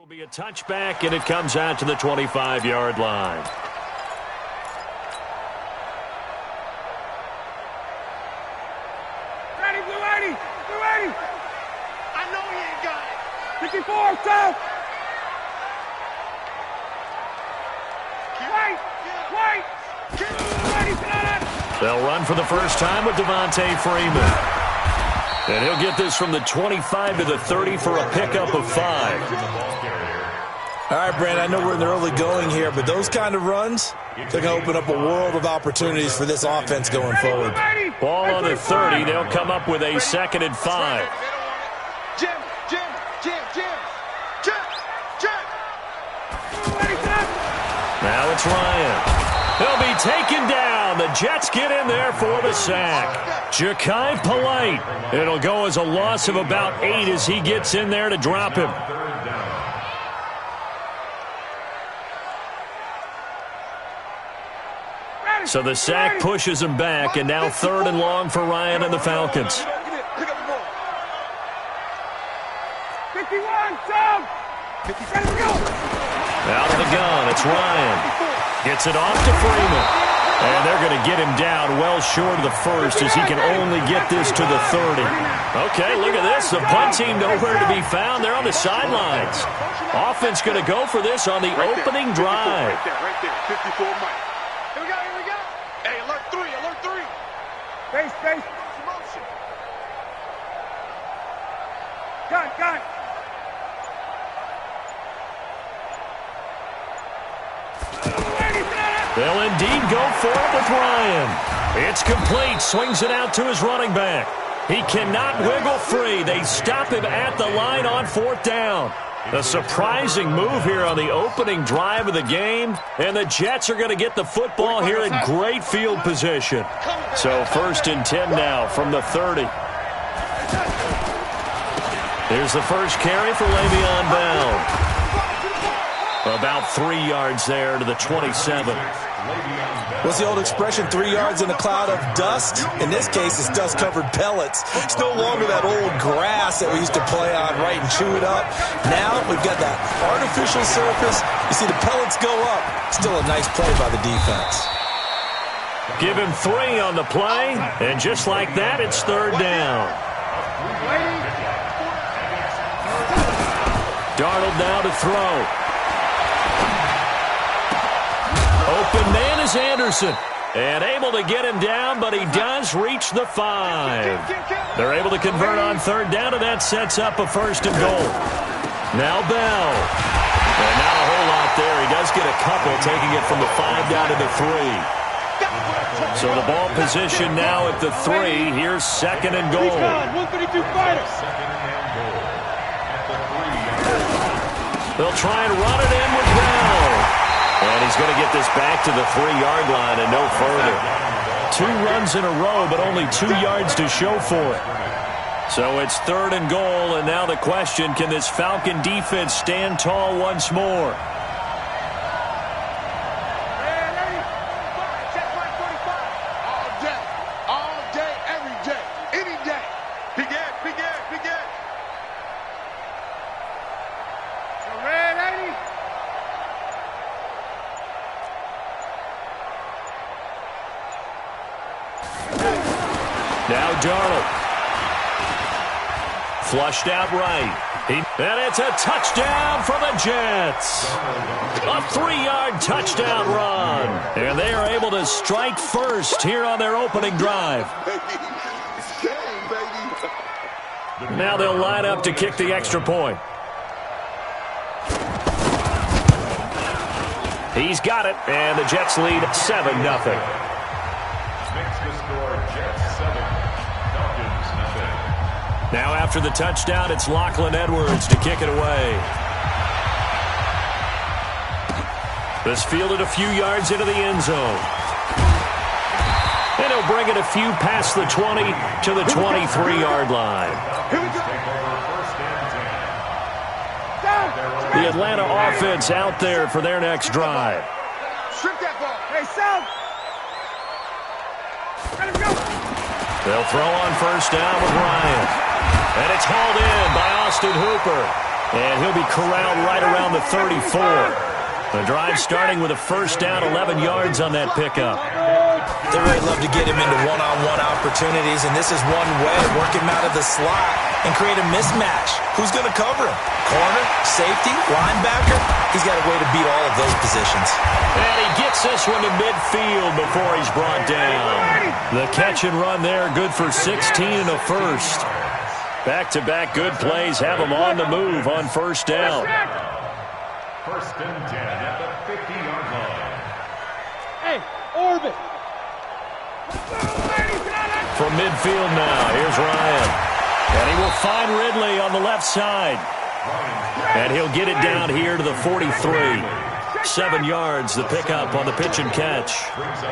Will be a touchback, and it comes out to the 25-yard line. Ready, Blue 80! Blue 80! I know he ain't got it! 54, stop! Wait! They'll run for the first time with Devontae Freeman. And he'll get this from the 25 to the 30 for a pickup of 5. All right, Brandon, I know we're in the early going here, but those kind of runs, they're going to open up a world of opportunities for this offense going forward. Ball on the 30. They'll come up with a 2nd and 5. Jim! Now it's Ryan. He'll be taken down. The Jets get in there for the sack. Ja'Kai Polite. It'll go as a loss of about 8 as he gets in there to drop him. So the sack pushes him back, and now 3rd and long for Ryan and the Falcons. 51, Tom! Out of the gun, it's Ryan. Gets it off to Freeman. And they're going to get him down well short of the first as he can only get this to the 30. Okay, look at this. The punt team nowhere to be found. They're on the sidelines. Offense going to go for this on the opening drive. Right there, 54 Mike. Here we go. Hey, alert 3. Face. Motion. Gun. They'll indeed go for it with Ryan. It's complete. Swings it out to his running back. He cannot wiggle free. They stop him at the line on 4th down. A surprising move here on the opening drive of the game. And the Jets are going to get the football here in great field position. So 1st and 10 now from the 30. Here's the first carry for Le'Veon Bell. About 3 yards there to the 27. What's the old expression, 3 yards in a cloud of dust? In this case, it's dust-covered pellets. It's no longer that old grass that we used to play on, right, and chew it up. Now we've got that artificial surface. You see the pellets go up. Still a nice play by the defense. Give him 3 on the play, and just like that, it's 3rd down. Darnold now to throw. Open man is Anderson. And able to get him down, but he does reach the 5. They're able to convert on 3rd down, and that sets up a 1st and goal. Now Bell. And not a whole lot there. He does get a couple, taking it from the 5 down to the 3. So the ball position now at the 3. Here's 2nd and goal. 132 fighters. They'll try and run it in with Bell. And he's going to get this back to the 3-yard line and no further. 2 runs in a row, but only 2 yards to show for it. So it's 3rd and goal, and now the question, can this Falcon defense stand tall once more? All day, every day, any day. Begin. Red 80. Now Darnold. Flushed out right. And it's a touchdown for the Jets. A 3-yard touchdown run. And they are able to strike first here on their opening drive. Now they'll line up to kick the extra point. He's got it, and the Jets lead 7-0. Now after the touchdown, it's Lachlan Edwards to kick it away. This fielded a few yards into the end zone. And he'll bring it a few past the 20 to the 23-yard line. The Atlanta offense out there for their next drive. Strip that ball. Hey, South. Let him go. They'll throw on 1st down with Ryan. And it's hauled in by Austin Hooper. And he'll be corralled right around the 34. The drive starting with a first down, 11 yards on that pickup. They really love to get him into one-on-one opportunities, and this is one way to work him out of the slot and create a mismatch. Who's going to cover him? Corner, safety, linebacker? He's got a way to beat all of those positions. And he gets this one to midfield before he's brought down. The catch and run there, good for 16 and a first. Back-to-back good plays have him on the move on first down. First and 10 at the 50-yard line. Hey, orbit. From midfield now, here's Ryan. And he will find Ridley on the left side. And he'll get it down here to the 43. 7 yards, the pickup on the pitch and catch.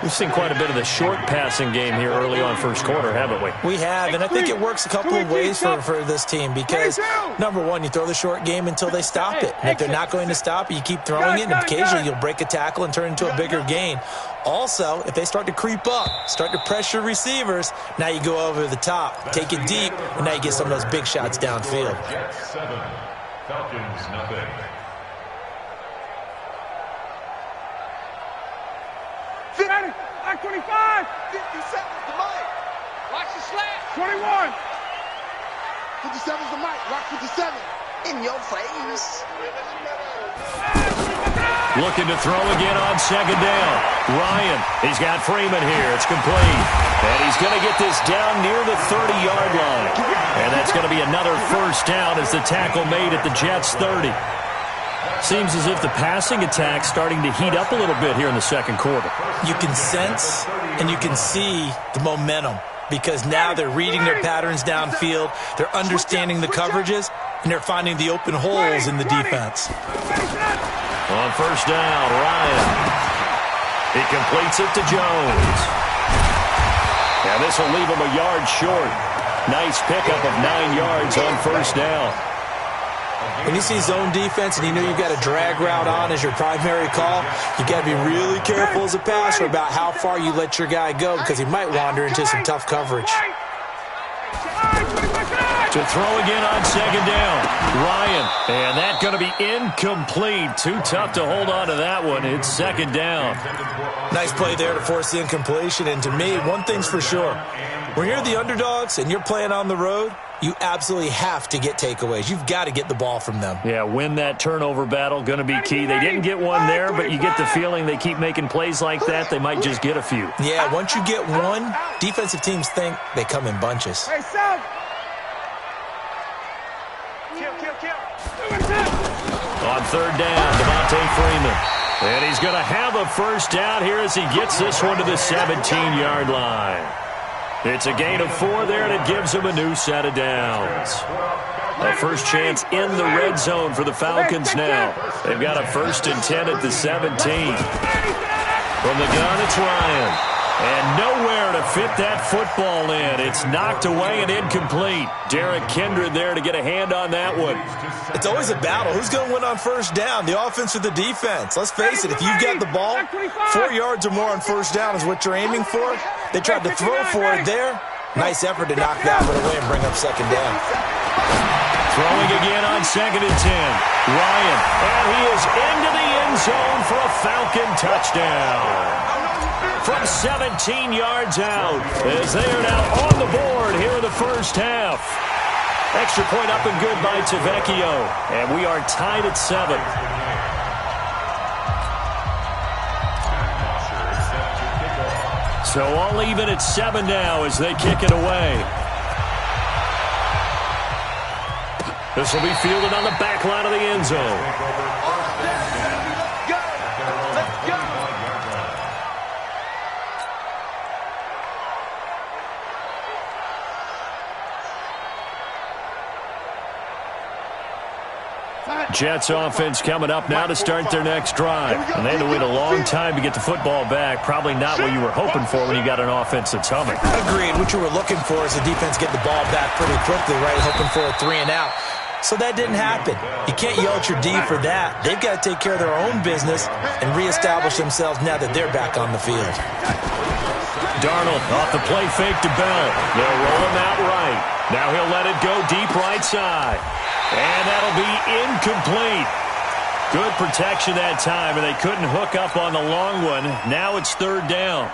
We've seen quite a bit of the short passing game here early on first quarter, haven't we? We have, and I think it works a couple of ways for this team because, number one, you throw the short game until they stop it. And if they're not going to stop it, you keep throwing it, and occasionally you'll break a tackle and turn it into a bigger gain. Also, if they start to creep up, start to pressure receivers, now you go over the top, take it deep, and now you get some of those big shots downfield. Jets 7, Falcons nothing. Lock 25. 50 seconds to Mike. Watch the slash. 21. 57's the Mike. Lock 57. In your face. Looking to throw again on second down. Ryan, he's got Freeman here. It's complete. And he's going to get this down near the 30-yard line. And that's going to be another first down as the tackle made at the Jets' 30. Seems as if the passing attack's starting to heat up a little bit here in the second quarter. You can sense and you can see the momentum because now they're reading their patterns downfield, they're understanding the coverages, and they're finding the open holes in the defense. On first down, Ryan. He completes it to Jones. And this will leave him a yard short. Nice pickup of 9 yards on first down. When you see zone defense and you know you've got a drag route on as your primary call, you've got to be really careful as a passer about how far you let your guy go because he might wander into some tough coverage. To throw again on second down, Ryan. And that's going to be incomplete. Too tough to hold on to that one. It's second down. Nice play there to force the incompletion. And to me, one thing's for sure. When you're the underdogs and you're playing on the road, you absolutely have to get takeaways. You've got to get the ball from them. Yeah, win that turnover battle, going to be key. They didn't get one there, but you get the feeling they keep making plays like that, they might just get a few. Yeah, once you get one, defensive teams think they come in bunches. Hey, South. Kill. On third down, Devontae Freeman. And he's going to have a first down here as he gets this one to the 17-yard line. It's a gain of 4 there, and it gives him a new set of downs. A first chance in the red zone for the Falcons now. They've got a first and 10 at the 17. From the gun, it's Ryan. And nowhere to fit that football in. It's knocked away and incomplete. Derek Kindred there to get a hand on that one. It's always a battle. Who's going to win on first down, the offense or the defense? Let's face it, if you've got the ball, 4 yards or more on first down is what you're aiming for. They tried to throw for it there. Nice effort to knock that one away and bring up second down. Throwing again on second and 10. Ryan, and he is into the end zone for a Falcon touchdown. From 17 yards out, as they are now on the board here in the first half. Extra point up and good by Tavecchio, and we are tied at 7. So all even at 7 now as they kick it away. This will be fielded on the back line of the end zone. Jets offense coming up now to start their next drive. And they had to wait a long time to get the football back. Probably not what you were hoping for when you got an offense that's humming. Agreed. What you were looking for is the defense get the ball back pretty quickly, right? Hoping for a 3 and out. So that didn't happen. You can't yell at your D for that. They've got to take care of their own business and reestablish themselves now that they're back on the field. Darnold off the play fake to Bell. They'll roll him out right. Now he'll let it go deep right side. And that'll be incomplete. Good protection that time, and they couldn't hook up on the long one. Now it's third down.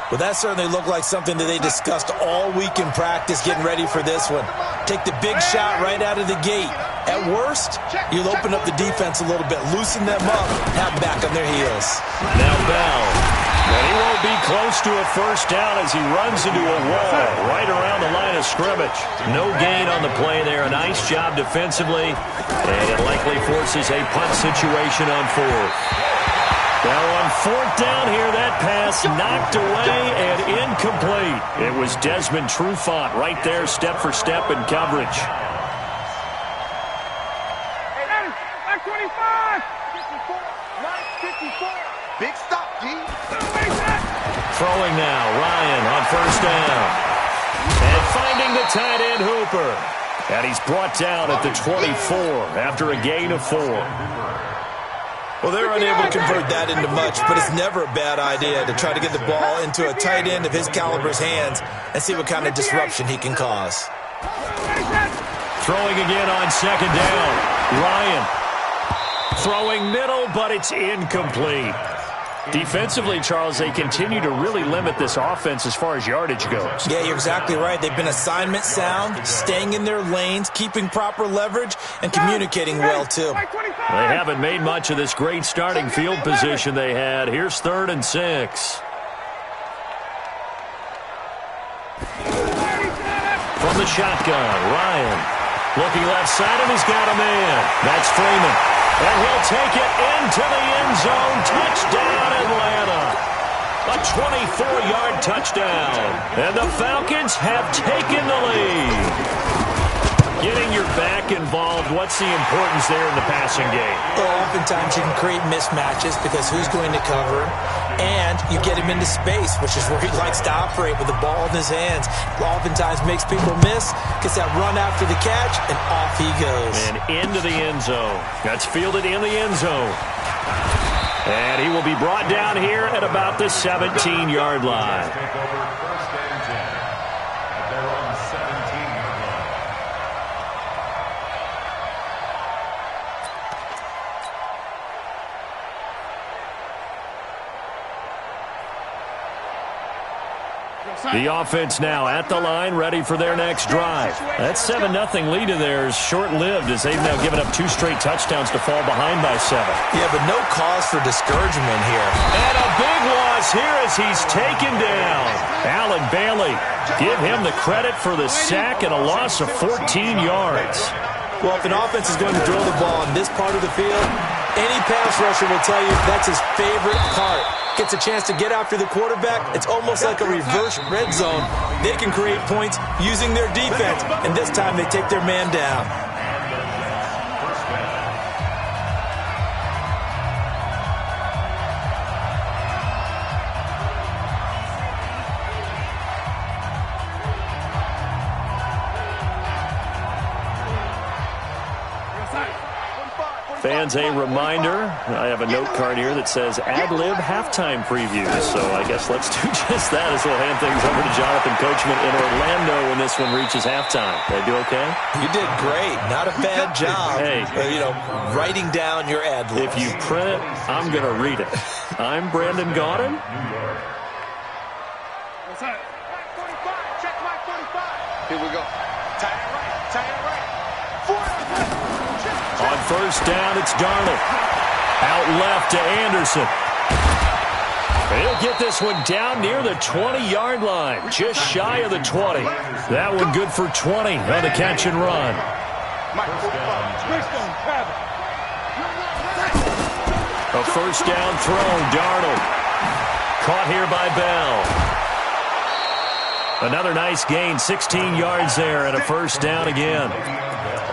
Well, that certainly looked like something that they discussed all week in practice, getting ready for this one. Take the big shot right out of the gate. At worst, you'll open up the defense a little bit, loosen them up, have them back on their heels. Now Bell. And he won't be close to a first down as he runs into a wall right around the line of scrimmage. No gain on the play there. A nice job defensively. And it likely forces a punt situation on fourth. Now on fourth down here, that pass knocked away and incomplete. It was Desmond Trufant right there, step for step in coverage. Back 25! 54! Big stop, G! Throwing now, Ryan on first down. And finding the tight end Hooper. And he's brought down at the 24 after a gain of 4. Well, they're unable to convert that into much, but it's never a bad idea to try to get the ball into a tight end of his caliber's hands and see what kind of disruption he can cause. Throwing again on second down. Ryan throwing middle, but it's incomplete. Defensively, Charles, they continue to really limit this offense as far as yardage goes. Yeah, you're exactly right. They've been assignment sound, staying in their lanes, keeping proper leverage, and communicating well, too. They haven't made much of this great starting field position they had. Here's 3rd and 6. From the shotgun, Ryan looking left side, and he's got a man. That's Freeman. And he'll take it into the end zone. Touchdown, Atlanta. A 24-yard touchdown. And the Falcons have taken the lead. Getting your back involved, what's the importance there in the passing game? Well, oftentimes you can create mismatches because who's going to cover him? And you get him into space, which is where he likes to operate with the ball in his hands. Oftentimes makes people miss, gets that run after the catch, and off he goes. And into the end zone. That's fielded in the end zone. And he will be brought down here at about the 17-yard line. The offense now at the line, ready for their next drive. That 7-0 lead of theirs short-lived as they've now given up 2 straight touchdowns to fall behind by 7. Yeah, but no cause for discouragement here. And a big loss here as he's taken down. Allen Bailey, give him the credit for the sack and a loss of 14 yards. Well, if an offense is going to throw the ball in this part of the field, any pass rusher will tell you that's his favorite part. Gets a chance to get after the quarterback. It's almost like a reverse red zone. They can create points using their defense, and this time they take their man down. Fans, a reminder, I have a note card here that says ad-lib halftime previews, so I guess let's do just that as we'll hand things over to Jonathan Coachman in Orlando when this one reaches halftime. Did I do okay? You did great. Not a bad job. Hey. Writing down your ad-libs. If you print it, I'm going to read it. I'm Brandon Gaudin. Check my 45. Here we go. Tie it right. On first down, it's Darnold. Out left to Anderson. He'll get this one down near the 20-yard line, just shy of the 20. That one good for 20 on the catch and run. A first down throw, Darnold. Caught here by Bell. Another nice gain, 16 yards there, and a first down again.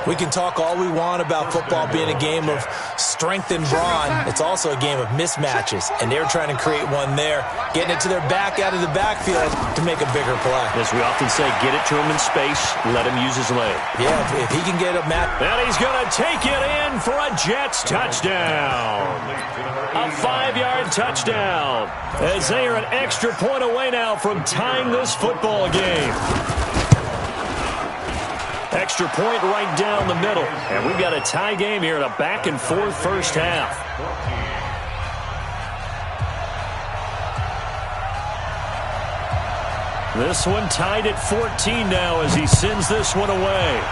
We can talk all we want about football being a game of strength and brawn. It's also a game of mismatches, and they're trying to create one there, getting it to their back out of the backfield to make a bigger play. As we often say, get it to him in space, let him use his leg. Yeah, if he can get a map. And he's going to take it in for a Jets touchdown. A 5-yard touchdown, as they are an extra point away now from tying this football game. extra point right down the middle. And we've got a tie game here in a back-and-forth first half. This one tied at 14 now as he sends this one away.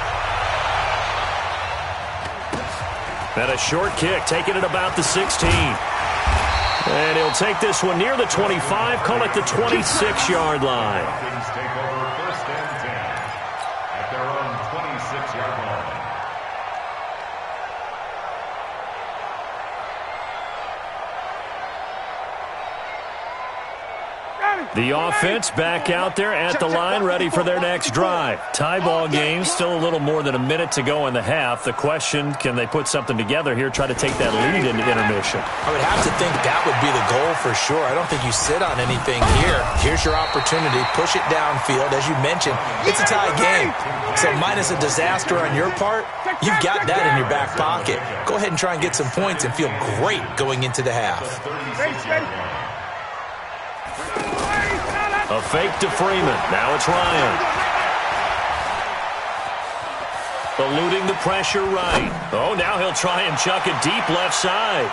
And a short kick, taking it about the 16. And he'll take this one near the 25, call it the 26-yard line. Falcons take over first and 10 at their own 26-yard line. The offense back out there at the line, ready for their next drive. Tie ball game, still a little more than a minute to go in the half. The question, can they put something together here, try to take that lead into intermission? I would have to think that would be the goal for sure. I don't think you sit on anything here. Here's your opportunity. Push it downfield. As you mentioned, it's a tie game. So minus a disaster on your part, you've got that in your back pocket. Go ahead and try and get some points and feel great going into the half. A fake to Freeman. Now it's Ryan. Eluding the pressure right. Oh, now he'll try and chuck it deep left side.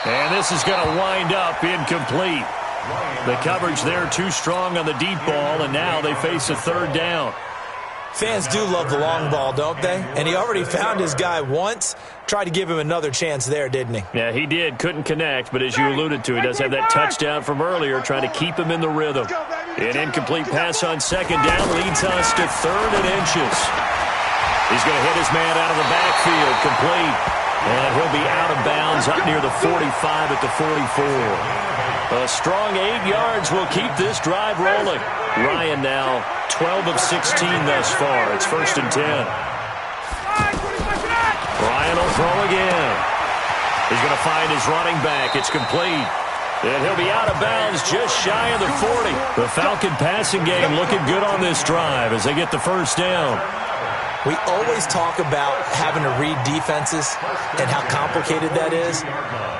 And this is going to wind up incomplete. The coverage there too strong on the deep ball, and now they face a third down. Fans do love the long ball, don't they? And he already found his guy once. Tried to give him another chance there, didn't he? Yeah, he did. Couldn't connect, but as you alluded to, he does have that touchdown from earlier, trying to keep him in the rhythm. An incomplete pass on second down leads us to 3rd and inches. He's going to hit his man out of the backfield, complete. And he'll be out of bounds up near the 45 at the 44. A strong 8 yards will keep this drive rolling. Ryan now 12 of 16 thus far. It's 1st and 10. Ryan will throw again. He's going to find his running back. It's complete. And he'll be out of bounds just shy of the 40. The Falcon passing game looking good on this drive as they get the first down. We always talk about having to read defenses and how complicated that is.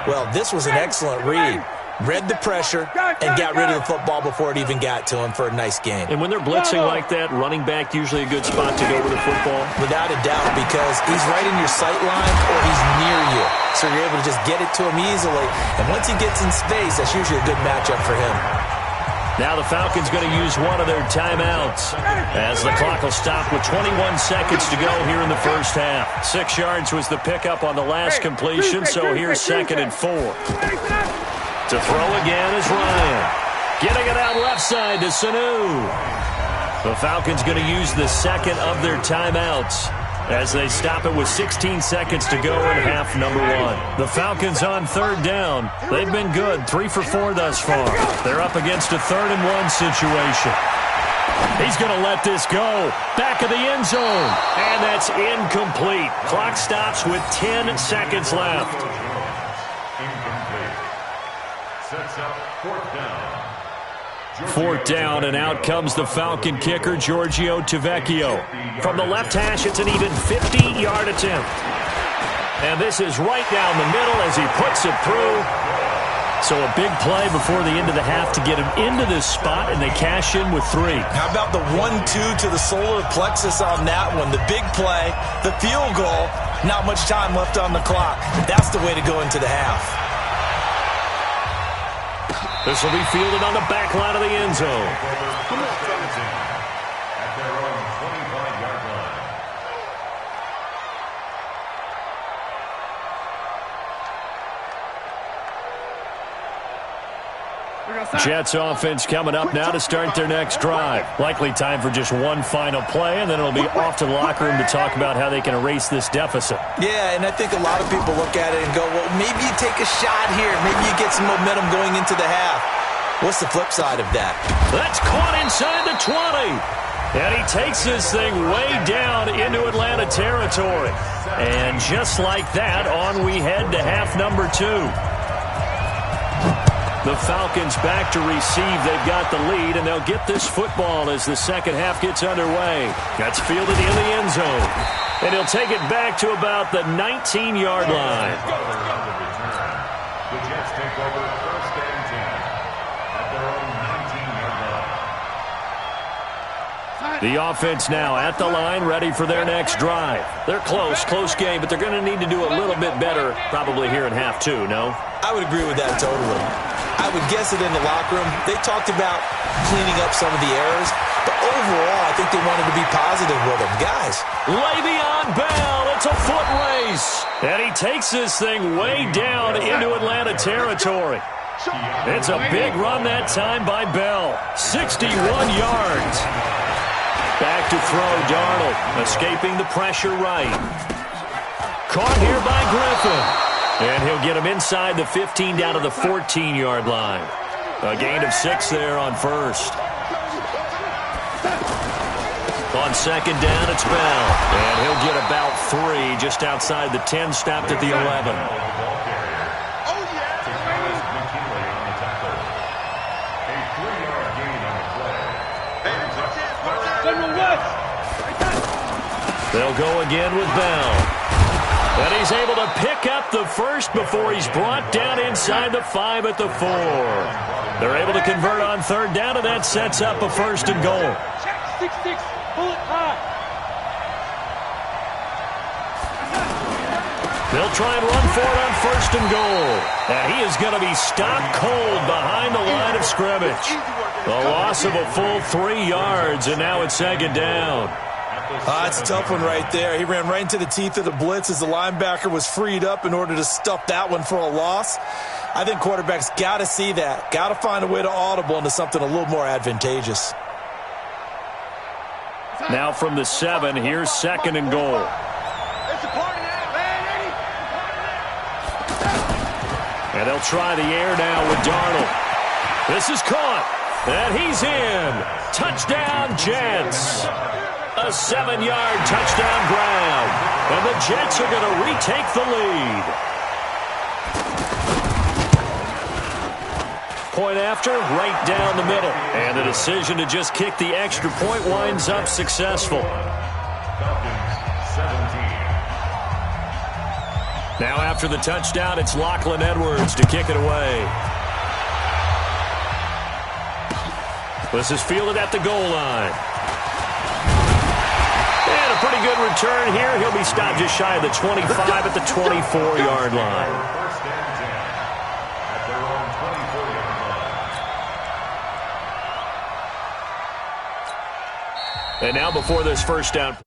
Well, this was an excellent read. Read the pressure and got rid of the football before it even got to him for a nice game. And when they're blitzing like that, running back usually a good spot to go with the football? Without a doubt, because he's right in your sight line or he's near you. So you're able to just get it to him easily. And once he gets in space, that's usually a good matchup for him. Now the Falcons going to use one of their timeouts as the clock will stop with 21 seconds to go here in the first half. 6 yards was the pickup on the last completion, so here's 2nd and 4. To throw again is Ryan. Getting it out left side to Sanu. The Falcons going to use the second of their timeouts as they stop it with 16 seconds to go in half number 1. The Falcons on 3rd down. They've been good, 3 for 4 thus far. They're up against a 3rd and 1 situation. He's going to let this go. Back of the end zone. And that's incomplete. Clock stops with 10 seconds left. Sets up 4th down. 4th down, and out comes the Falcon kicker, Giorgio Tavecchio. From the left hash, it's an even 50-yard attempt. And this is right down the middle as he puts it through. So a big play before the end of the half to get him into this spot, and they cash in with 3. How about the 1-2 to the solar plexus on that one? The big play, the field goal, not much time left on the clock. That's the way to go into the half. This will be fielded on the back line of the end zone. At their own 25-yard line. Jets offense coming up now to start their next drive. Likely time for just one final play, and then it'll be off to the locker room to talk about how they can erase this deficit. Yeah, and I think a lot of people look at it and go, well, maybe you take a shot here. Maybe you get some momentum going into the half. What's the flip side of that? That's caught inside the 20. And he takes this thing way down into Atlanta territory. And just like that, on we head to half number 2. The Falcons back to receive. They've got the lead, and they'll get this football as the second half gets underway. That's fielded in the end zone. And he'll take it back to about the 19-yard line. The Jets take over 1st and 10 at their own 19-yard line. The offense now at the line, ready for their next drive. They're close game, but they're going to need to do a little bit better probably here in half two, no? I would agree with that totally. I would guess it in the locker room. They talked about cleaning up some of the errors, but overall, I think they wanted to be positive with them. Guys. Le'Veon Bell, it's a foot race. And he takes this thing way down into Atlanta territory. It's a big run that time by Bell. 61 yards. Back to throw, Darnold, escaping the pressure right. Caught here by Griffin. And he'll get him inside the 15 down to the 14-yard line. A gain of 6 there on first. On second down, it's Bell. And he'll get about 3 just outside the 10, stopped at the 11. They'll go again with Bell. And he's able to pick up the first before he's brought down inside the 5 at the 4. They're able to convert on third down, and that sets up a first and goal. Check 6-6, pull it high. They'll try and run for it on first and goal. And he is going to be stopped cold behind the line of scrimmage. A loss of a full 3 yards, and now it's second down. It's a tough one right there. He ran right into the teeth of the blitz as the linebacker was freed up in order to stuff that one for a loss. I think quarterbacks got to see that. Got to find a way to audible into something a little more advantageous. Now from the 7, here's second and goal. And they'll try the air now with Darnold. This is caught. And he's in. Touchdown, Jets. A 7-yard touchdown grab. And the Jets are going to retake the lead. Point after, right down the middle. And the decision to just kick the extra point winds up successful. Now after the touchdown, it's Lachlan Edwards to kick it away. This is fielded at the goal line. And a pretty good return here. He'll be stopped just shy of the 25 at the 24-yard line. First and 10 at their own 24-yard line. And now before this first down.